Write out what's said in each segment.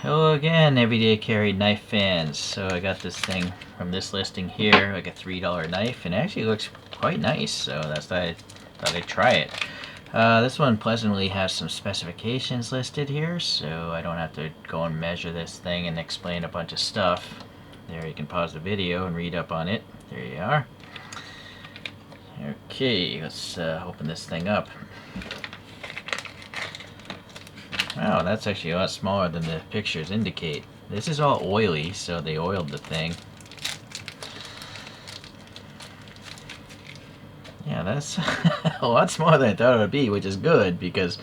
Hello again, everyday carry knife fans. So I got this thing from this listing here, like a $3 knife, and it actually looks quite nice, so that's why I thought I'd try it. This one pleasantly has some specifications listed here, so I don't have to go and measure this thing and explain a bunch of stuff. There, you can pause the video and read up on it. There you are. Okay, let's open this thing up. Wow, that's actually a lot smaller than the pictures indicate. This is all oily, so they oiled the thing. Yeah, that's a lot smaller than I thought it would be, which is good because,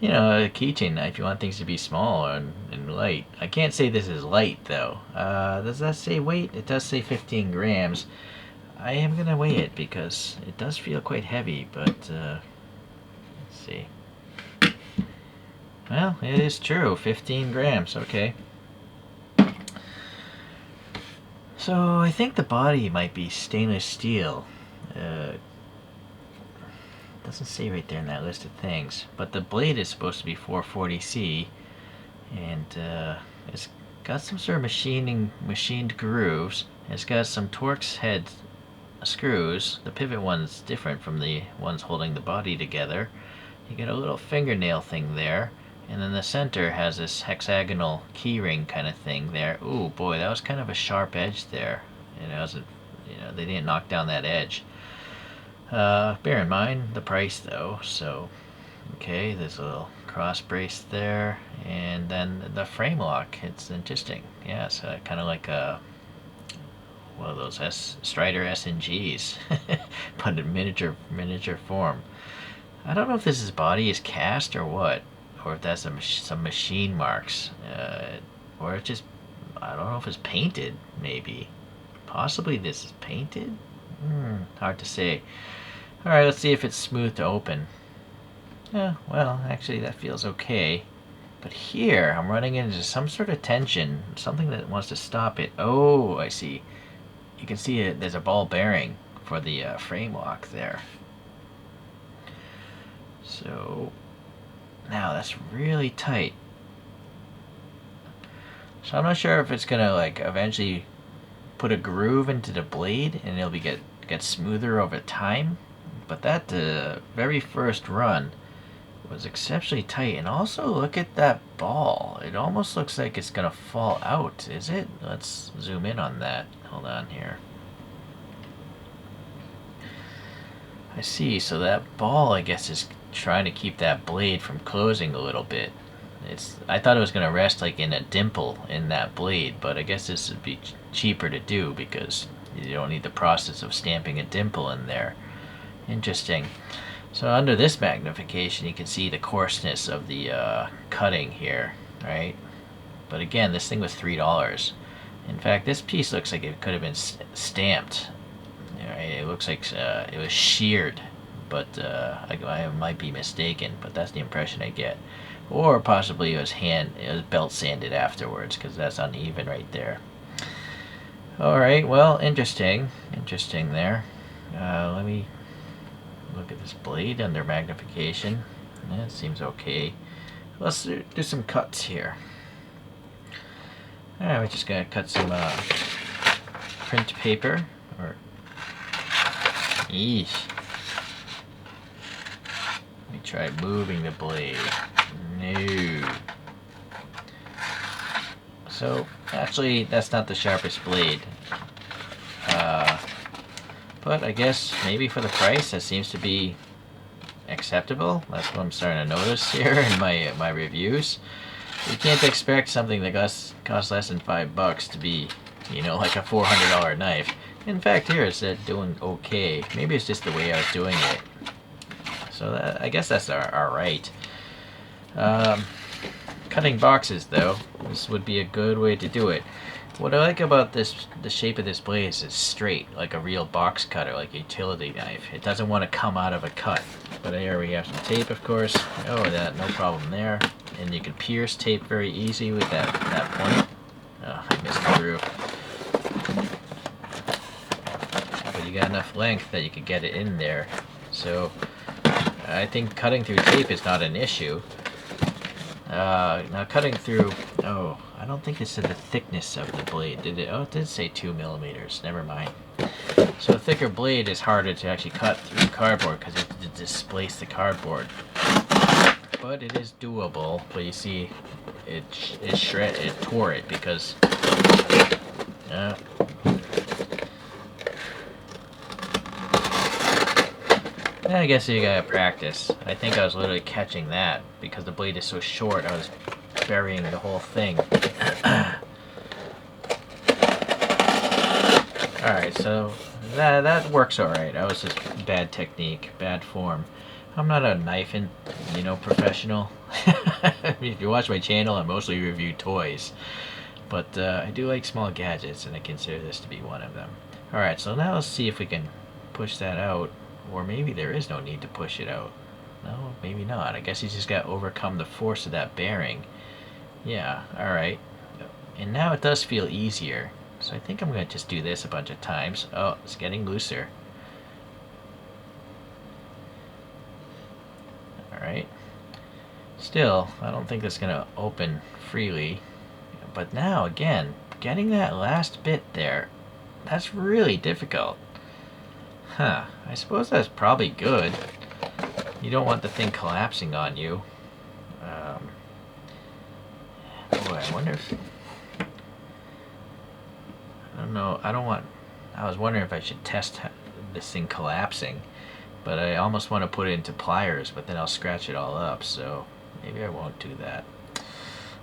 you know, a keychain knife, you want things to be small and light. I can't say this is light, though. Does that say weight? It does say 15 grams. I am going to weigh it because it does feel quite heavy, but let's see. Well, it is true, 15 grams, okay. So I think the body might be stainless steel. Doesn't say right there in that list of things, but the blade is supposed to be 440C, and it's got some sort of machined grooves. It's got some Torx head screws. The pivot one's different from the ones holding the body together. You get a little fingernail thing there. And then the center has this hexagonal keyring kind of thing there. Ooh, boy, that was kind of a sharp edge there. It wasn't, they didn't knock down that edge. Bear in mind the price though. So, okay, there's a little cross brace there, and then the frame lock. It's interesting. Yeah, so kind of like one of those Strider S&Gs, but in miniature form. I don't know if this body is cast or what. Or if that's some machine marks, or it's just, I don't know if it's painted, maybe. Possibly this is painted? Hard to say. Alright, let's see if it's smooth to open. Well, actually that feels okay. But here, I'm running into some sort of tension, something that wants to stop it. Oh, I see. You can see there's a ball bearing for the frame lock there. So now that's really tight. So I'm not sure if it's gonna like eventually put a groove into the blade and it'll get smoother over time. But that very first run was exceptionally tight. And also look at that ball. It almost looks like it's gonna fall out. Is it? Let's zoom in on that. Hold on here. I see. So that ball, I guess, is trying to keep that blade from closing a little bit. I thought it was going to rest like in a dimple in that blade, but I guess this would be cheaper to do because you don't need the process of stamping a dimple in there. Interesting. So under this magnification you can see the coarseness of the cutting here, right? But again, this thing was $3. In fact, this piece looks like it could have been stamped. It looks like it was sheared, but I might be mistaken, but that's the impression I get. Or possibly it was belt sanded afterwards, because that's uneven right there. Alright, well, interesting there. Let me look at this blade under magnification. Yeah, it seems okay. Let's do some cuts here. Alright, we're just going to cut some print paper, or yeesh. Let me try moving the blade. No. So, actually, that's not the sharpest blade. But I guess maybe for the price, that seems to be acceptable. That's what I'm starting to notice here in my reviews. You can't expect something that costs less than $5 to be, like a $400 knife. In fact, here it's doing okay. Maybe it's just the way I was doing it. So I guess that's alright. Cutting boxes, though, this would be a good way to do it. What I like about the shape of this blade is it's straight, like a real box cutter, like a utility knife. It doesn't want to come out of a cut. But here we have some tape, of course. Oh, no problem there. And you can pierce tape very easy with that point. Oh, I missed the groove. But you got enough length that you could get it in there. So I think cutting through tape is not an issue. Now cutting through Oh, I don't think it said the thickness of the blade, did it? Oh, it did say 2 millimeters. Never mind. So a thicker blade is harder to actually cut through cardboard because it to displace the cardboard. But it is doable. But you see, it tore it because. I guess you gotta practice. I think I was literally catching that because the blade is so short. I was burying the whole thing. Alright, so that works alright. That was just bad technique, bad form. I'm not a knifing, professional. I mean, if you watch my channel, I mostly review toys. But I do like small gadgets, and I consider this to be one of them. Alright, so now let's see if we can push that out. Or maybe there is no need to push it out. No, maybe not. I guess you just got to overcome the force of that bearing. Yeah, alright. And now it does feel easier. So I think I'm going to just do this a bunch of times. Oh, it's getting looser. Alright. Still, I don't think it's going to open freely. But now, again, getting that last bit there, that's really difficult. Huh, I suppose that's probably good. You don't want the thing collapsing on you. Boy, I wonder if... I don't know, I was wondering if I should test this thing collapsing. But I almost want to put it into pliers, but then I'll scratch it all up, so maybe I won't do that.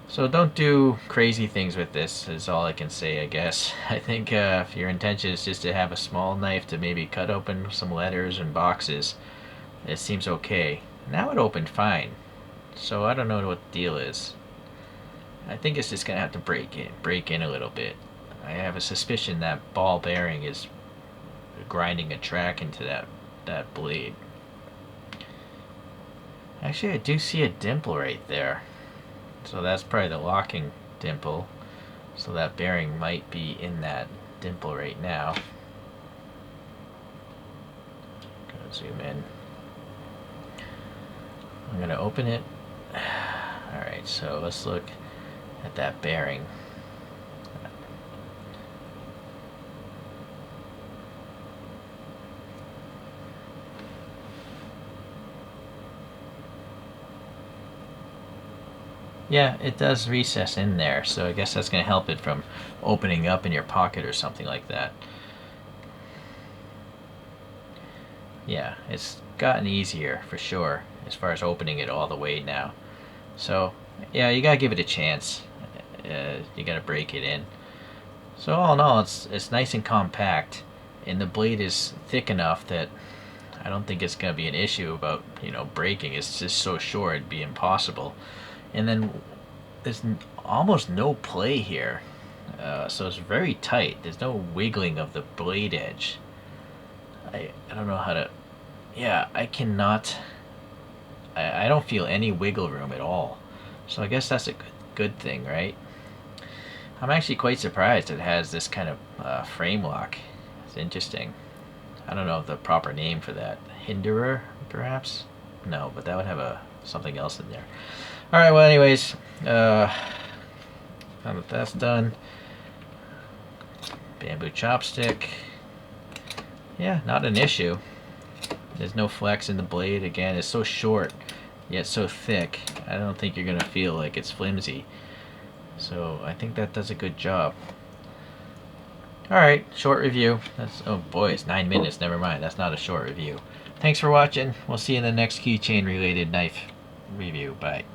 So don't do crazy things with this, is all I can say, I guess. I think if your intention is just to have a small knife to maybe cut open some letters and boxes, it seems okay. Now it opened fine, so I don't know what the deal is. I think it's just going to have to break in a little bit. I have a suspicion that ball bearing is grinding a track into that blade. Actually, I do see a dimple right there. So that's probably the locking dimple. So that bearing might be in that dimple right now. Gonna zoom in. I'm gonna open it. Alright, so let's look at that bearing. Yeah, it does recess in there, so I guess that's going to help it from opening up in your pocket or something like that. Yeah, it's gotten easier for sure as far as opening it all the way now. So, yeah, you gotta give it a chance. You gotta break it in. So all in all, it's nice and compact, and the blade is thick enough that I don't think it's gonna be an issue about breaking. It's just so short it'd be impossible. And then there's almost no play here, so it's very tight. There's no wiggling of the blade edge. I don't know how to. Yeah, I cannot. I don't feel any wiggle room at all. So I guess that's a good thing, right? I'm actually quite surprised it has this kind of frame lock. It's interesting. I don't know the proper name for that. Hinderer, perhaps? No, but that would have something else in there. Alright, well anyways, now that that's done, bamboo chopstick, yeah, not an issue. There's no flex in the blade. Again, it's so short, yet so thick, I don't think you're going to feel like it's flimsy. So I think that does a good job. Alright, short review. Oh boy, it's 9 minutes, never mind, that's not a short review. Thanks for watching, we'll see you in the next keychain related knife review, bye.